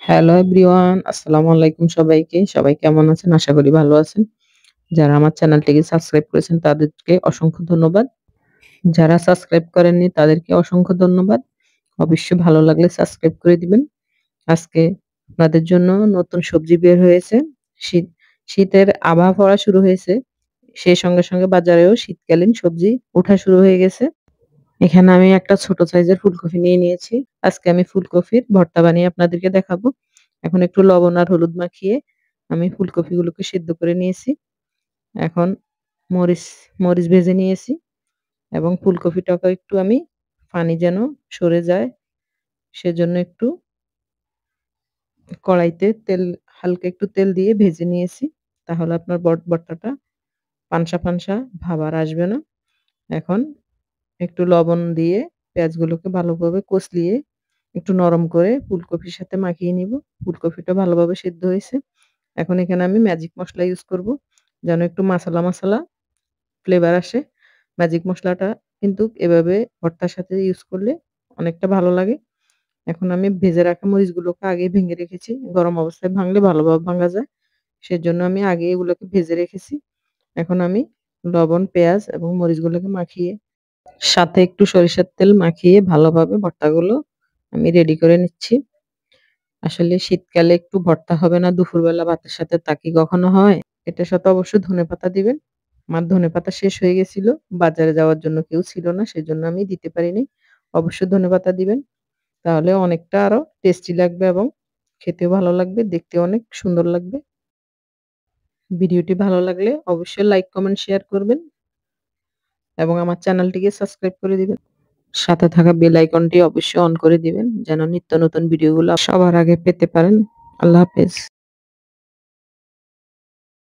Hello everyone, আসসালামু আলাইকুম সবাইকে। সবাই কেমন আছেন? আশা করি ভালো আছেন। যারা আমার চ্যানেলটিকে সাবস্ক্রাইব করেছেন তাদেরকে অসংখ্য ধন্যবাদ। যারা সাবস্ক্রাইব করেননি তাদেরকে অসংখ্য ধন্যবাদ। অবশ্যই ভালো লাগলে সাবস্ক্রাইব করে দিবেন। আজকে আপনাদের জন্য নতুন সবজি বের হয়েছে। শীত শীতের আবহাওয়া পড়া শুরু হয়েছে। সেই সঙ্গে বাজারেও শীতকালীন সবজি ওঠা শুরু হয়ে গেছে। এখানে আমি একটা ছোট সাইজের ফুলকপি নিয়ে নিয়েছি। আজকে আমি ফুলকপির ভর্তা বানিয়ে আপনাদেরকে দেখাবো। এখন একটু লবণ আর হলুদ মাখিয়ে আমি ফুলকপিগুলোকে সিদ্ধ করে নিয়েছি। এখন মরিচ মরিচ ভেজে নিয়েছি এবং ফুলকপিটাকে একটু আমি পানি যেন সরে যায় সেজন্য একটু কড়াইতে হালকা একটু তেল দিয়ে ভেজে নিয়েছি। তাহলে আপনার ভর্তাটা পানসা ভাব আর আসবে না। এখন একটু লবণ দিয়ে পেঁয়াজগুলোকে ভালোভাবে কষলিয়ে একটু নরম করে ফুলকপির সাথে মাখিয়ে নিব। ফুলকপিটা ভালোভাবে সিদ্ধ হয়েছে। এখন এখানে আমি ম্যাজিক মসলা ইউজ করব। যেন একটু মাসালা ফ্লেভার আসে। ম্যাজিক মসলাটা কিন্তু এভাবে ভর্তার সাথে ইউজ করলে অনেকটা ভালো লাগে। এখন আমি ভেজে রাখা মরিচগুলোকে আগেই ভেঙে রেখেছি। গরম অবস্থায় ভাঙলে ভালোভাবে ভাঙা যায়। সেজন্য আমি আগে এগুলোকে ভেজে রেখেছি। এখন আমি লবণ, পেঁয়াজ এবং মরিচগুলোকে মাখিয়ে সাথে একটু সরিষার তেল মাখিয়ে ভালোভাবে ভর্তাগুলো আমি রেডি করে নিচ্ছি। আসলে শীতকালে একটু ভর্তা হবে না দুপুরবেলা ভাতের সাথে তা কি কখনো হয়? এটার সাথে অবশ্যই ধনেপাতা দিবেন। আমার ধনেপাতা শেষ হয়ে গেছিল। বাজারে যাওয়ার জন্য কেউ ছিল না। সেজন্য আমি দিতে পারিনি। অবশ্যই ধনেপাতা দিবেন। তাহলে অনেকটা আরো টেস্টি লাগবে এবং খেতেও ভালো লাগবে, দেখতেও অনেক সুন্দর লাগবে। ভিডিওটি ভালো লাগলে অবশ্যই লাইক, কমেন্ট, শেয়ার করবেন এবং আমার চ্যানেলটিকে সাবস্ক্রাইব করে দিবেন। সাথে থাকা বেল আইকনটি অবশ্যই অন করে দিবেন যেন নিত্য নতুন ভিডিওগুলো সবার আগে পেতে পারেন। আল্লাহ হাফেজ।